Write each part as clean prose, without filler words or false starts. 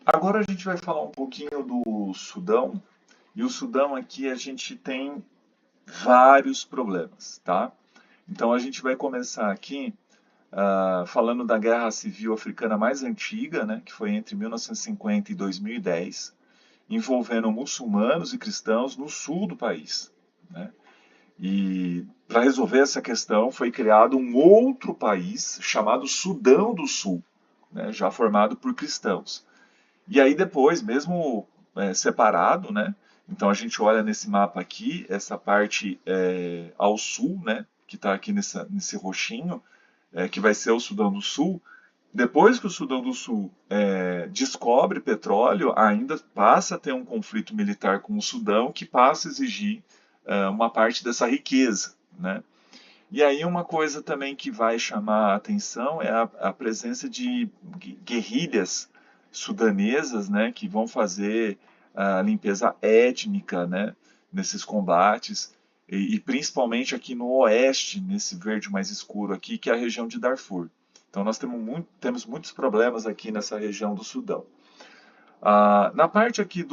Agora a gente vai falar um pouquinho do Sudão. E o Sudão aqui a gente tem vários problemas, tá? Então a gente vai começar aqui falando da Guerra Civil Africana mais antiga, né, que foi entre 1950 e 2010, envolvendo muçulmanos e cristãos no sul do país, né? E para resolver essa questão foi criado um outro país chamado Sudão do Sul, né, já formado por cristãos. E aí depois, mesmo separado, né? Então a gente olha nesse mapa aqui, essa parte ao sul, né? Que está aqui nesse roxinho, que vai ser o Sudão do Sul. Depois que o Sudão do Sul descobre petróleo, ainda passa a ter um conflito militar com o Sudão, que passa a exigir uma parte dessa riqueza, né? E aí uma coisa também que vai chamar a atenção é a presença de guerrilhas sudanesas, né, que vão fazer a limpeza étnica, né, nesses combates, e principalmente aqui no oeste, nesse verde mais escuro aqui, que é a região de Darfur. Então nós temos muitos problemas aqui nessa região do Sudão. Na parte aqui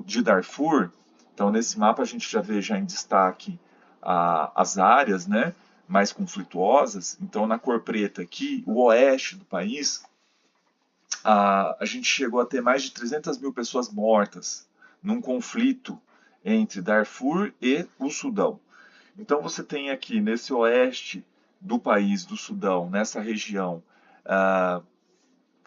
de Darfur, então nesse mapa a gente já vê já em destaque as áreas, né, mais conflituosas. Então na cor preta aqui, o oeste do país, a gente chegou a ter mais de 300 mil pessoas mortas num conflito entre Darfur e o Sudão. Então você tem aqui nesse oeste do país, do Sudão, nessa região, ah,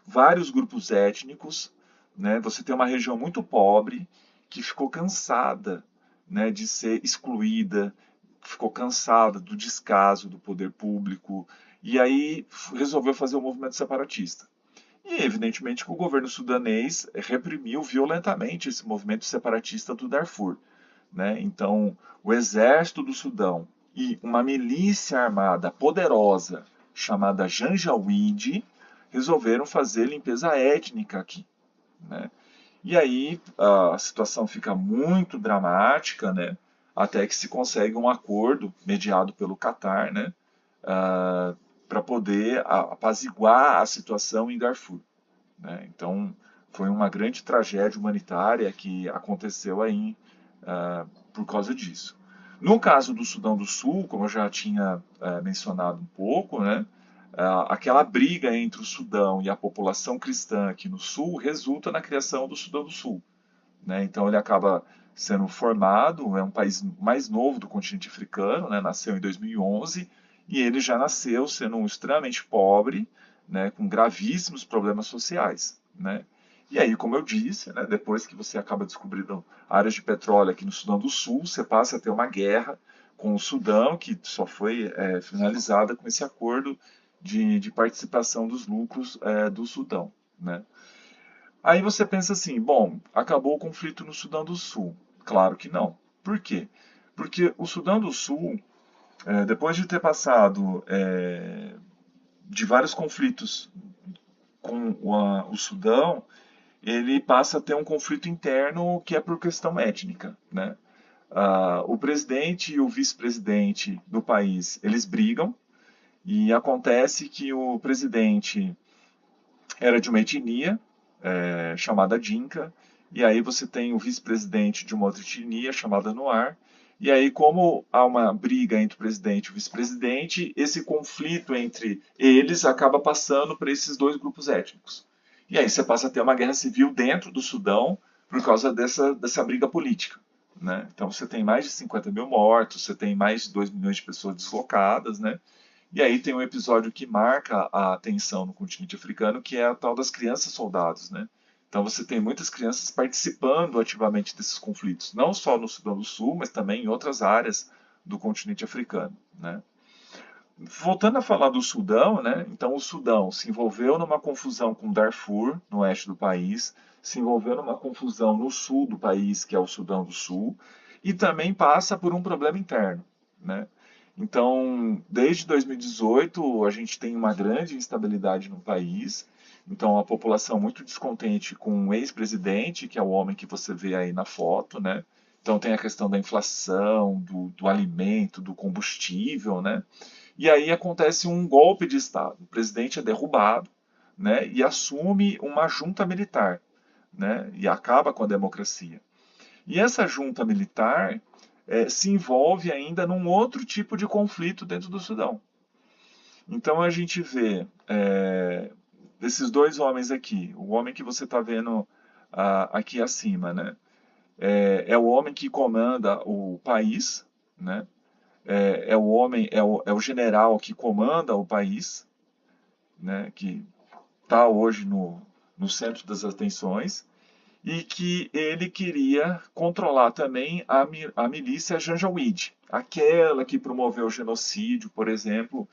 vários grupos étnicos, né? Você tem uma região muito pobre que ficou cansada, né, de ser excluída, ficou cansada do descaso do poder público e aí resolveu fazer um movimento separatista. E evidentemente que o governo sudanês reprimiu violentamente esse movimento separatista do Darfur, né? Então, o exército do Sudão e uma milícia armada poderosa chamada Janjaweed resolveram fazer limpeza étnica aqui, né? E aí a situação fica muito dramática, né? Até que se consegue um acordo mediado pelo Catar, né? Para poder apaziguar a situação em Darfur, né? Então foi uma grande tragédia humanitária que aconteceu aí por causa disso. No caso do Sudão do Sul, como eu já tinha mencionado um pouco, né? Aquela briga entre o Sudão e a população cristã aqui no Sul resulta na criação do Sudão do Sul, né? Então ele acaba sendo formado, é um país mais novo do continente africano, né? Nasceu em 2011 e ele já nasceu sendo extremamente pobre, né? Com gravíssimos problemas sociais, né? E aí, como eu disse, né? Depois que você acaba descobrindo áreas de petróleo aqui no Sudão do Sul, você passa a ter uma guerra com o Sudão, que só foi finalizada com esse acordo de participação dos lucros do Sudão, né? Aí você pensa assim, bom, acabou o conflito no Sudão do Sul. Claro que não. Por quê? Porque o Sudão do Sul, depois de ter passado de vários conflitos com o Sudão, ele passa a ter um conflito interno que é por questão étnica, né? O presidente e o vice-presidente do país, eles brigam, e acontece que o presidente era de uma etnia chamada Dinka, e aí você tem o vice-presidente de uma outra etnia chamada Nuer, e aí como há uma briga entre o presidente e o vice-presidente, esse conflito entre eles acaba passando para esses dois grupos étnicos. E aí você passa a ter uma guerra civil dentro do Sudão por causa dessa briga política, né? Então você tem mais de 50 mil mortos, você tem mais de 2 milhões de pessoas deslocadas, né? E aí tem um episódio que marca a atenção no continente africano, que é a tal das crianças soldados, né? Então você tem muitas crianças participando ativamente desses conflitos, não só no Sudão do Sul, mas também em outras áreas do continente africano, né? Voltando a falar do Sudão, né? Então o Sudão se envolveu numa confusão com Darfur, no oeste do país, se envolveu numa confusão no sul do país, que é o Sudão do Sul, e também passa por um problema interno, né? Então, desde 2018, a gente tem uma grande instabilidade no país. Então, a população muito descontente com o ex-presidente, que é o homem que você vê aí na foto, né? Então, tem a questão da inflação, do alimento, do combustível, né? E aí acontece um golpe de Estado. O presidente é derrubado, né? E assume uma junta militar, né, e acaba com a democracia. E essa junta militar se envolve ainda num outro tipo de conflito dentro do Sudão. Então a gente vê esses dois homens aqui, o homem que você está vendo aqui acima, né? É o homem que comanda o país, né? É o homem, é o general que comanda o país, né? Que está hoje no centro das atenções, e que ele queria controlar também a milícia Janjaweed, aquela que promoveu o genocídio, por exemplo,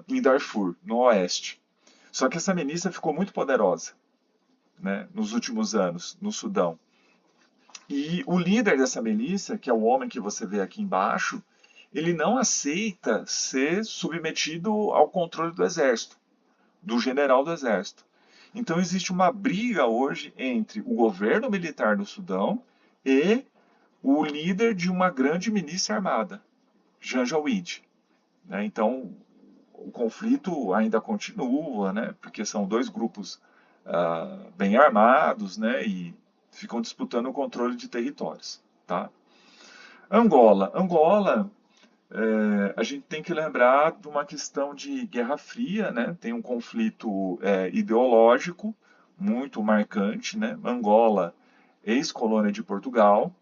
em Darfur, no oeste. Só que essa milícia ficou muito poderosa, né, nos últimos anos, no Sudão. E o líder dessa milícia, que é o homem que você vê aqui embaixo, ele não aceita ser submetido ao controle do exército, do general do exército. Então existe uma briga hoje entre o governo militar do Sudão e o líder de uma grande milícia armada, Janjaweed. Né? Então o conflito ainda continua, né? Porque são dois grupos bem armados, né? E ficam disputando o controle de territórios. Tá? Angola, a gente tem que lembrar de uma questão de Guerra Fria, né? Tem um conflito ideológico muito marcante, né? Angola, ex-colônia de Portugal,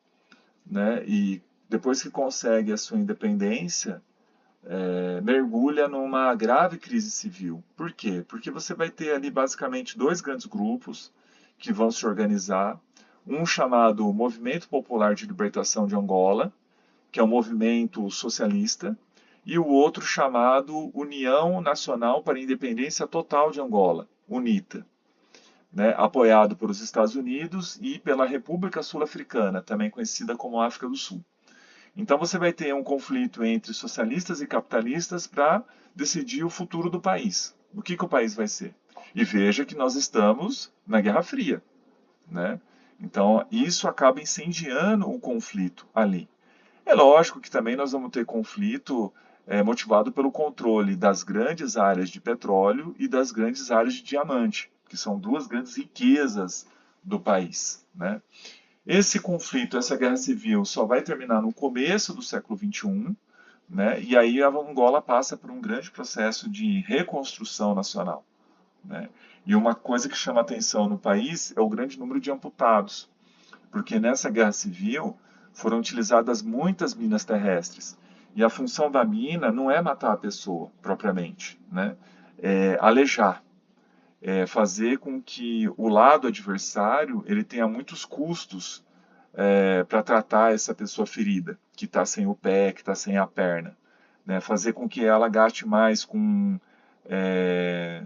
né? E depois que consegue a sua independência, mergulha numa grave crise civil. Por quê? Porque você vai ter ali basicamente dois grandes grupos que vão se organizar, um chamado Movimento Popular de Libertação de Angola, que é um movimento socialista, e o outro chamado União Nacional para a Independência Total de Angola, UNITA, né, apoiado pelos Estados Unidos e pela República Sul-Africana, também conhecida como África do Sul. Então você vai ter um conflito entre socialistas e capitalistas para decidir o futuro do país. O que o país vai ser? E veja que nós estamos na Guerra Fria, né? Então isso acaba incendiando o conflito ali. É lógico que também nós vamos ter conflito motivado pelo controle das grandes áreas de petróleo e das grandes áreas de diamante, que são duas grandes riquezas do país, né? Esse conflito, essa guerra civil, só vai terminar no começo do século XXI, né? E aí a Angola passa por um grande processo de reconstrução nacional, né? E uma coisa que chama atenção no país é o grande número de amputados, porque nessa guerra civil foram utilizadas muitas minas terrestres. E a função da mina não é matar a pessoa, propriamente, né? É alejar, fazer com que o lado adversário ele tenha muitos custos para tratar essa pessoa ferida, que está sem o pé, que está sem a perna. Né? Fazer com que ela gaste mais com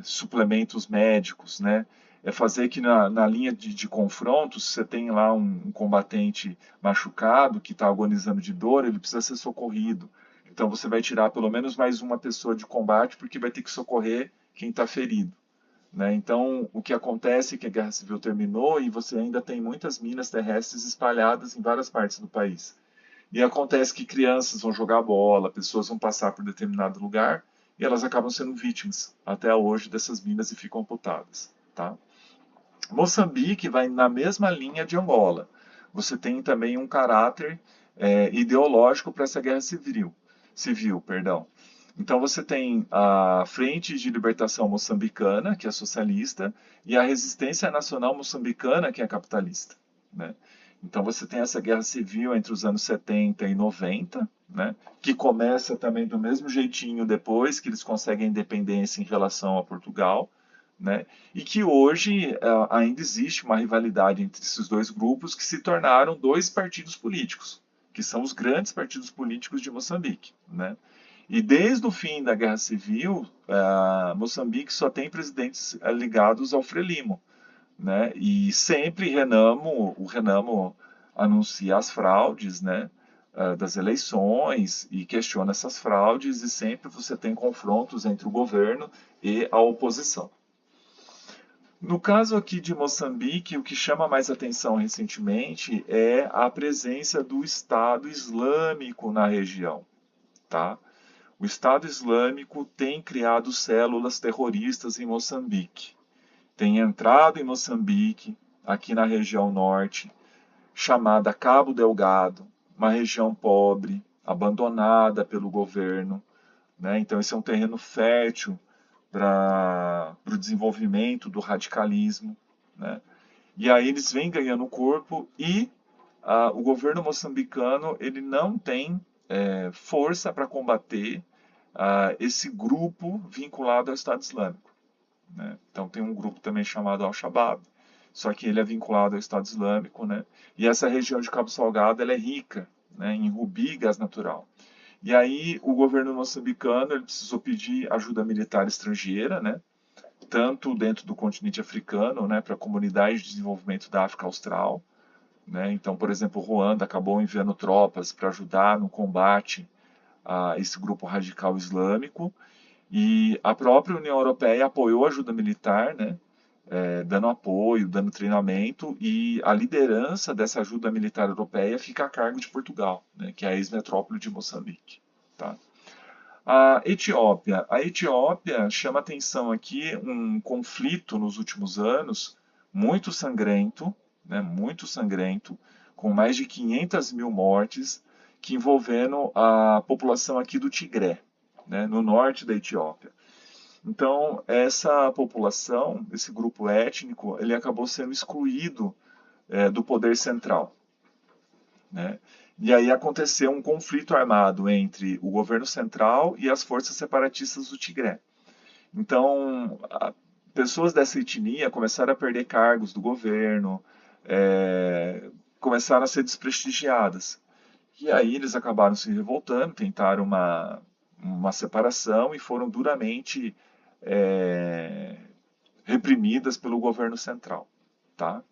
suplementos médicos, né? É fazer que na linha de confronto, se você tem lá um combatente machucado que está agonizando de dor, ele precisa ser socorrido. Então você vai tirar pelo menos mais uma pessoa de combate porque vai ter que socorrer quem está ferido. Né? Então o que acontece é que a Guerra Civil terminou e você ainda tem muitas minas terrestres espalhadas em várias partes do país. E acontece que crianças vão jogar bola, pessoas vão passar por determinado lugar e elas acabam sendo vítimas até hoje dessas minas e ficam amputadas. Tá? Moçambique vai na mesma linha de Angola. Você tem também um caráter ideológico para essa guerra civil, perdão. Então você tem a Frente de Libertação Moçambicana, que é socialista, e a Resistência Nacional Moçambicana, que é capitalista. Né? Então você tem essa guerra civil entre os anos 70 e 90, né? Que começa também do mesmo jeitinho depois que eles conseguem a independência em relação a Portugal. Né? E que hoje ainda existe uma rivalidade entre esses dois grupos que se tornaram dois partidos políticos, que são os grandes partidos políticos de Moçambique. Né? E desde o fim da Guerra Civil, Moçambique só tem presidentes ligados ao Frelimo. Né? E sempre o Renamo anuncia as fraudes, né? Das eleições e questiona essas fraudes, e sempre você tem confrontos entre o governo e a oposição. No caso aqui de Moçambique, o que chama mais atenção recentemente é a presença do Estado Islâmico na região. Tá? O Estado Islâmico tem criado células terroristas em Moçambique. Tem entrado em Moçambique, aqui na região norte, chamada Cabo Delgado, uma região pobre, abandonada pelo governo, né? Então esse é um terreno fértil para o desenvolvimento do radicalismo, né? E aí eles vêm ganhando corpo e o governo moçambicano ele não tem força para combater esse grupo vinculado ao Estado Islâmico, né? Então tem um grupo também chamado Al-Shabaab, só que ele é vinculado ao Estado Islâmico, né? E essa região de Cabo Salgado ela é rica, né, em rubi e gás natural. E aí o governo moçambicano ele precisou pedir ajuda militar estrangeira, né? Tanto dentro do continente africano, né, para a comunidade de desenvolvimento da África Austral, né? Então, por exemplo, Ruanda acabou enviando tropas para ajudar no combate a esse grupo radical islâmico, e a própria União Europeia apoiou a ajuda militar, né? Dando apoio, dando treinamento, e a liderança dessa ajuda militar europeia fica a cargo de Portugal, né? Que é a ex-metrópole de Moçambique. Tá? A Etiópia chama atenção aqui um conflito nos últimos anos muito sangrento, né, muito sangrento, com mais de 500 mil mortes, que envolvendo a população aqui do Tigré, né, no norte da Etiópia. Então, essa população, esse grupo étnico, ele acabou sendo excluído do poder central, né? E aí aconteceu um conflito armado entre o governo central e as forças separatistas do Tigré. Então, pessoas dessa etnia começaram a perder cargos do governo, começaram a ser desprestigiadas. E aí eles acabaram se revoltando, tentaram uma separação e foram duramente reprimidas pelo governo central. Tá?